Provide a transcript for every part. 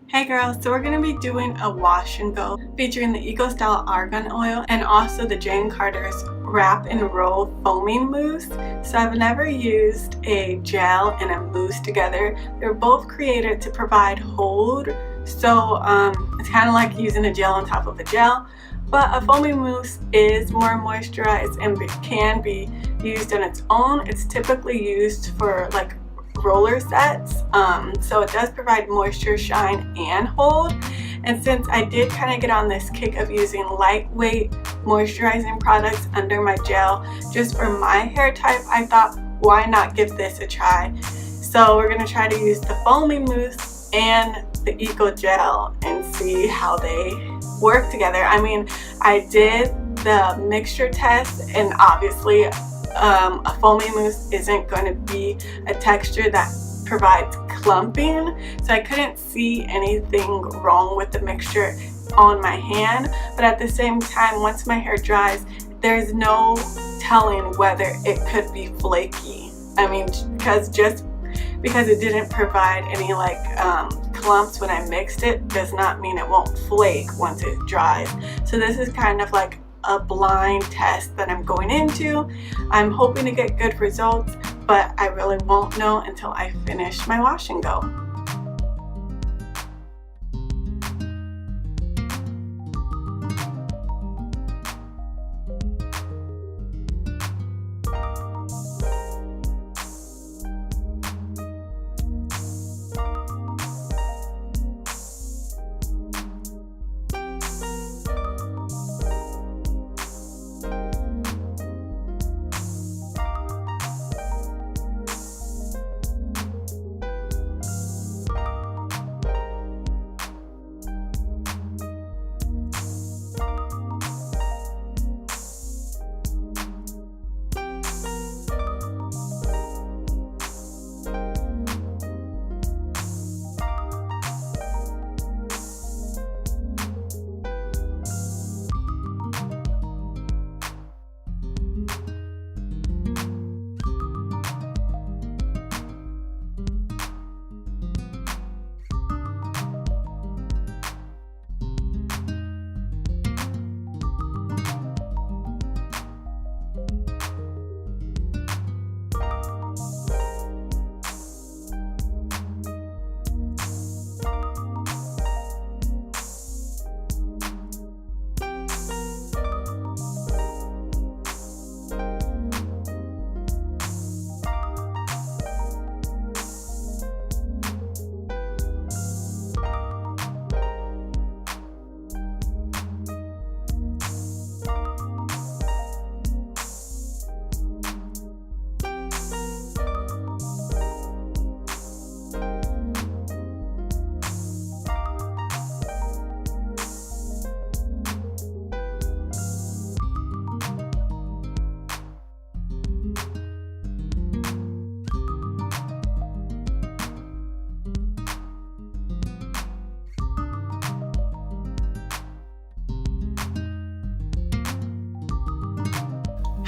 Hey girls, so we're going to be doing a wash and go featuring the Eco Style Argan Oil and also the Jane Carter's Wrap and Roll Foaming Mousse. So I've never used a gel and a mousse together. They're both created to provide hold, so it's kind of like using a gel on top of a gel. But a foaming mousse is more moisturized and can be used on its own. It's typically used for like roller sets, so it does provide moisture, shine, and hold. And since I did kind of get on this kick of using lightweight moisturizing products under my gel just for my hair type, I thought, why not give this a try? So we're going to try to use the foaming mousse and the Eco Gel and see how they work together. I mean, I did the mixture test, and obviously a foaming mousse isn't going to be a texture that provides clumping, so I couldn't see anything wrong with the mixture on my hand. But at the same time, once my hair dries, there's no telling whether it could be flaky. I mean, because it didn't provide any like clumps when I mixed it does not mean it won't flake once it dries. So this is kind of like a blind test that I'm going into. I'm hoping to get good results, but I really won't know until I finish my wash and go.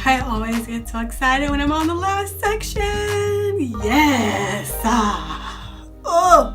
I always get so excited when I'm on the last section. Yes! Oh!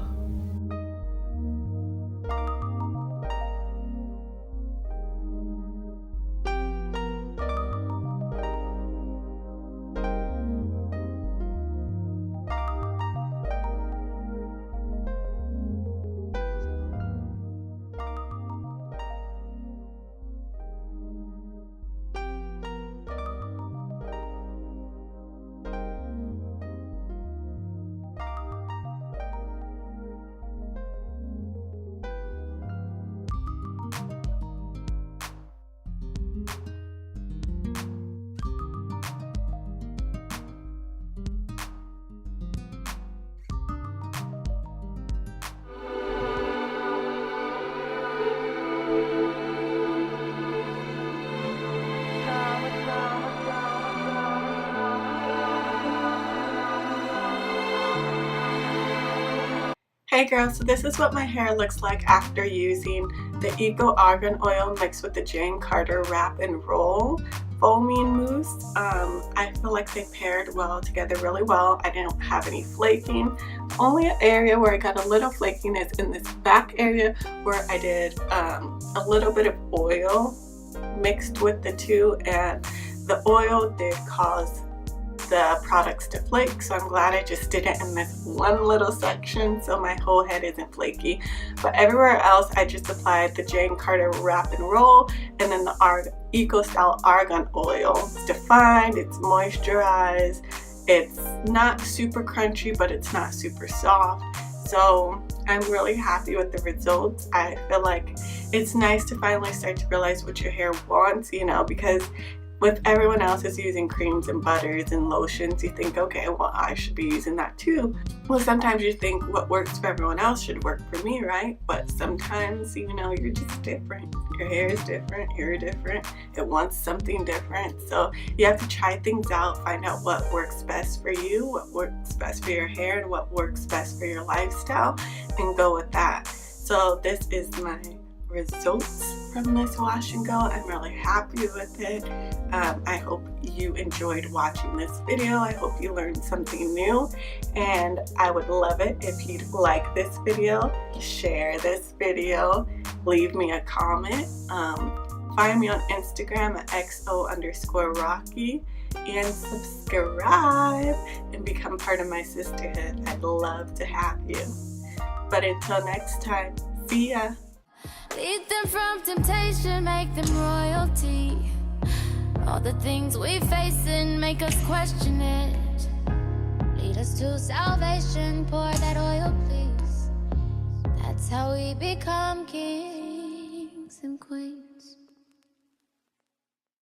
Hey girls, so this is what my hair looks like after using the Eco Argan Oil mixed with the Jane Carter Wrap and Roll foaming mousse. I feel like they paired well together really well. I didn't have any flaking. Only area where I got a little flaking is in this back area where I did a little bit of oil mixed with the two, and the oil did cause the products to flake, so I'm glad I just did it in this one little section so my whole head isn't flaky. But everywhere else I just applied the Jane Carter Wrap and Roll and then the Eco Style Argan Oil. It's defined, it's moisturized, it's not super crunchy but it's not super soft, so I'm really happy with the results. I feel like it's nice to finally start to realize what your hair wants, you know, because with everyone else is using creams and butters and lotions, you think, okay, well, I should be using that too. Well, sometimes you think what works for everyone else should work for me, right? But sometimes, you know, you're just different. Your hair is different, you're different, it wants something different. So you have to try things out, find out what works best for you, what works best for your hair, and what works best for your lifestyle, and go with that. So this is my results from this wash and go. I'm really happy with it. I hope you enjoyed watching this video. I hope you learned something new, and I would love it if you'd like this video, share this video, leave me a comment, find me on Instagram at xo_Rocky, and subscribe and become part of my sisterhood. I'd love to have you. But until next time, see ya. Lead them from temptation, make them royalty. All the things we face and make us question it. Lead us to salvation, pour that oil, please. That's how we become kings.